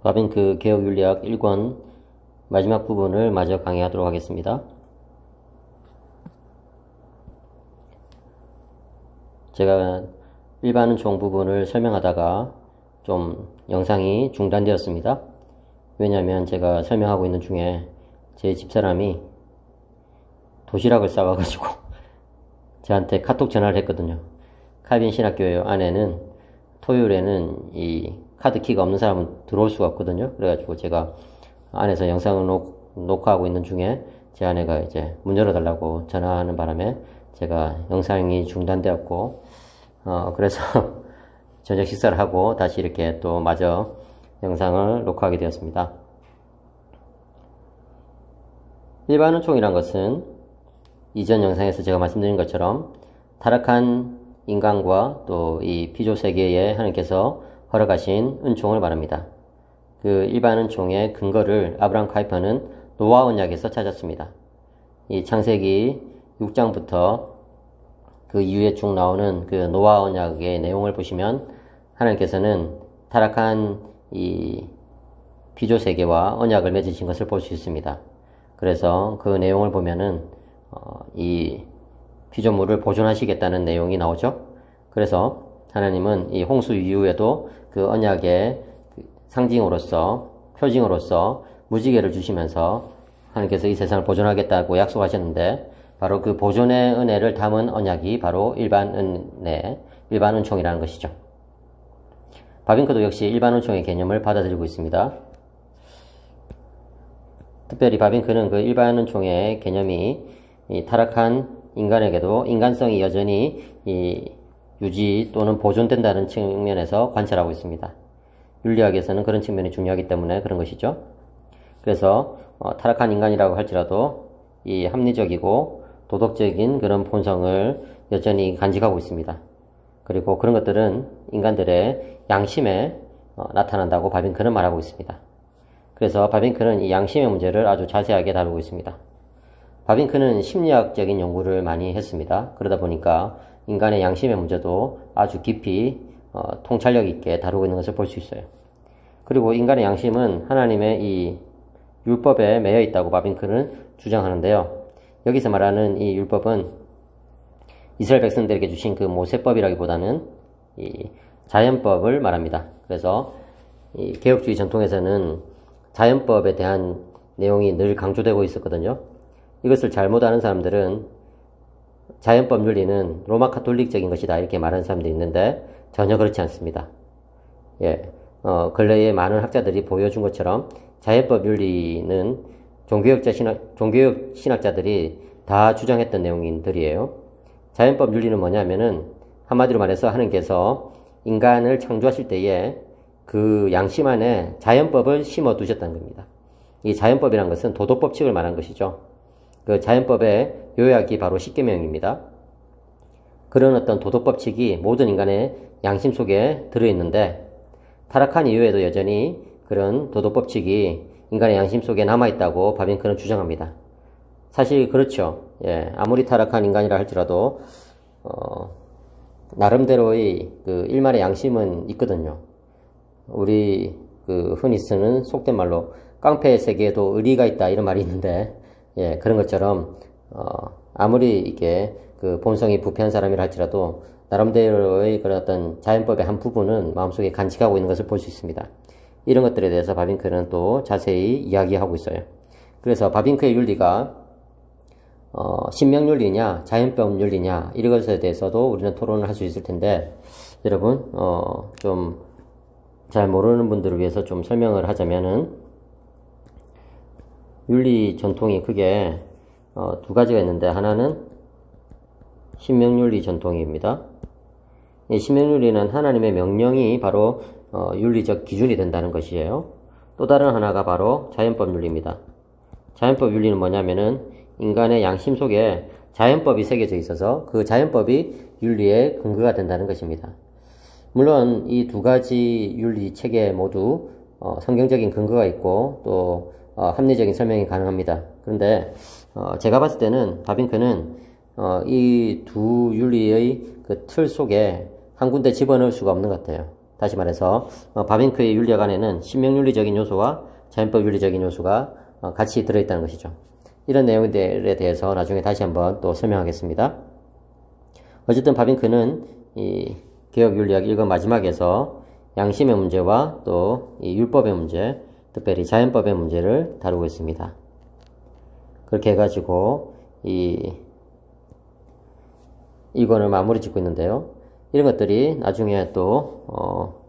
바빙크 개혁윤리학 1권 마지막 부분을 마저 강의하도록 하겠습니다. 제가 일반은총 부분을 설명하다가 좀 영상이 중단되었습니다. 왜냐하면 제가 설명하고 있는 중에 제 집사람이 도시락을 싸와가지고 저한테 카톡 전화를 했거든요. 칼빈 신학교회 안에는 토요일에는 이 카드키가 없는 사람은 들어올 수가 없거든요. 그래가지고 제가 안에서 영상을 녹화하고 있는 중에 제 아내가 이제 문 열어달라고 전화하는 바람에 제가 영상이 중단되었고, 그래서 저녁 식사를 하고 다시 이렇게 또 마저 영상을 녹화하게 되었습니다. 일반은총이란 것은 이전 영상에서 제가 말씀드린 것처럼 타락한 인간과 또 이 피조 세계에 하나님께서 허락하신 은총을 말합니다. 그 일반 은총의 근거를 아브라함 카이퍼는 노아 언약에서 찾았습니다. 이 창세기 6장부터 그 이후에 쭉 나오는 그 노아 언약의 내용을 보시면 하나님께서는 타락한 이 피조 세계와 언약을 맺으신 것을 볼 수 있습니다. 그래서 그 내용을 보면은 이 피조물을 보존하시겠다는 내용이 나오죠. 그래서 하나님은 이 홍수 이후에도 그 언약의 상징으로서 표징으로서 무지개를 주시면서 하나님께서 이 세상을 보존하겠다고 약속하셨는데, 바로 그 보존의 은혜를 담은 언약이 바로 일반 은혜, 일반 은총이라는 것이죠. 바빙크도 역시 일반 은총의 개념을 받아들이고 있습니다. 특별히 바빙크는 그 일반 은총의 개념이 이 타락한 인간에게도 인간성이 여전히 이 유지 또는 보존된다는 측면에서 관찰하고 있습니다. 윤리학에서는 그런 측면이 중요하기 때문에 그런 것이죠. 그래서 타락한 인간이라고 할지라도 이 합리적이고 도덕적인 그런 본성을 여전히 간직하고 있습니다. 그리고 그런 것들은 인간들의 양심에 나타난다고 바빙크는 말하고 있습니다. 그래서 바빙크는 이 양심의 문제를 아주 자세하게 다루고 있습니다. 바빙크는 심리학적인 연구를 많이 했습니다. 그러다 보니까 인간의 양심의 문제도 아주 깊이 통찰력 있게 다루고 있는 것을 볼 수 있어요. 그리고 인간의 양심은 하나님의 이 율법에 매여 있다고 바빙크는 주장하는데요. 여기서 말하는 이 율법은 이스라엘 백성들에게 주신 그 모세법이라기보다는 이 자연법을 말합니다. 그래서 이 개혁주의 전통에서는 자연법에 대한 내용이 늘 강조되고 있었거든요. 이것을 잘못 아는 사람들은 자연법 윤리는 로마 카톨릭적인 것이다 이렇게 말하는 사람들이 있는데 전혀 그렇지 않습니다. 근래에 많은 학자들이 보여준 것처럼 자연법 윤리는 종교적 신학자들이 다 주장했던 내용들이에요. 자연법 윤리는 뭐냐면은 한마디로 말해서 하나님께서 인간을 창조하실 때에 그 양심 안에 자연법을 심어 두셨다는 겁니다. 이 자연법이란 것은 도덕법칙을 말한 것이죠. 그 자연법의 요약이 바로 십계명입니다. 그런 어떤 도덕법칙이 모든 인간의 양심 속에 들어있는데, 타락한 이후에도 여전히 그런 도덕법칙이 인간의 양심 속에 남아있다고 바빙크는 주장합니다. 사실 그렇죠. 아무리 타락한 인간이라 할지라도 나름대로의 그 일말의 양심은 있거든요. 우리 그 흔히 쓰는 속된 말로 깡패의 세계에도 의리가 있다 이런 말이 있는데, 그런 것처럼 아무리 이게 그 본성이 부패한 사람이라 할지라도 나름대로의 그런 어떤 자연법의 한 부분은 마음속에 간직하고 있는 것을 볼 수 있습니다. 이런 것들에 대해서 바빙크는 또 자세히 이야기하고 있어요. 그래서 바빙크의 윤리가 신명윤리냐 자연법 윤리냐 이런 것에 대해서도 우리는 토론을 할 수 있을 텐데, 여러분 좀 잘 모르는 분들을 위해서 좀 설명을 하자면은, 윤리 전통이 크게 두 가지가 있는데, 하나는 신명윤리 전통입니다. 이 신명윤리는 하나님의 명령이 바로 윤리적 기준이 된다는 것이에요. 또 다른 하나가 바로 자연법 윤리입니다. 자연법 윤리는 뭐냐면은 인간의 양심 속에 자연법이 새겨져 있어서 그 자연법이 윤리의 근거가 된다는 것입니다. 물론 이 두 가지 윤리 체계 모두 성경적인 근거가 있고 또 합리적인 설명이 가능합니다. 그런데 제가 봤을 때는 바빙크는 이 두 윤리의 그 틀 속에 한 군데 집어넣을 수가 없는 것 같아요. 다시 말해서 바빙크의 윤리학 안에는 신명윤리적인 요소와 자연법 윤리적인 요소가 같이 들어있다는 것이죠. 이런 내용들에 대해서 나중에 다시 한번 또 설명하겠습니다. 어쨌든 바빙크는 이 개혁윤리학 1권 마지막에서 양심의 문제와 또 이 율법의 문제, 특별히 자연법의 문제를 다루고 있습니다. 그렇게 해가지고 이 1권을 마무리 짓고 있는데요. 이런 것들이 나중에 또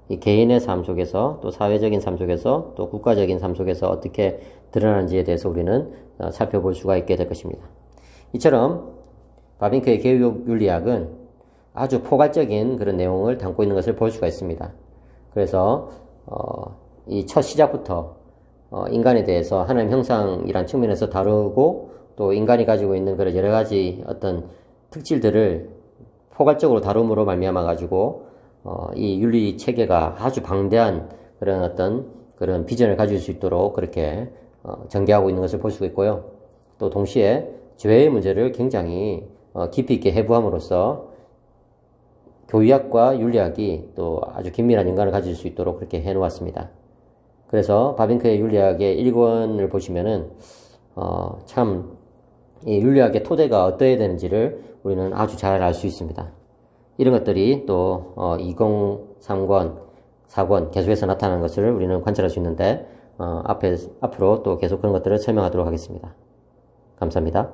이 개인의 삶 속에서 또 사회적인 삶 속에서 또 국가적인 삶 속에서 어떻게 드러나는지에 대해서 우리는 살펴볼 수가 있게 될 것입니다. 이처럼 바빙크의 개혁윤리학은 아주 포괄적인 그런 내용을 담고 있는 것을 볼 수가 있습니다. 그래서 이 첫 시작부터 인간에 대해서 하나님 형상이란 측면에서 다루고 또 인간이 가지고 있는 그런 여러 가지 어떤 특질들을 포괄적으로 다룸으로 말미암아 가지고 이 윤리 체계가 아주 방대한 그런 어떤 그런 비전을 가질 수 있도록 그렇게 전개하고 있는 것을 볼 수 있고요. 또 동시에 죄의 문제를 굉장히 깊이 있게 해부함으로써 교의학과 윤리학이 또 아주 긴밀한 인간을 가질 수 있도록 그렇게 해놓았습니다. 그래서 바빙크의 윤리학의 1권을 보시면은 참 이 윤리학의 토대가 어떠해야 되는지를 우리는 아주 잘 알 수 있습니다. 이런 것들이 또 20, 3권, 4권 계속해서 나타나는 것을 우리는 관찰할 수 있는데 앞으로 또 계속 그런 것들을 설명하도록 하겠습니다. 감사합니다.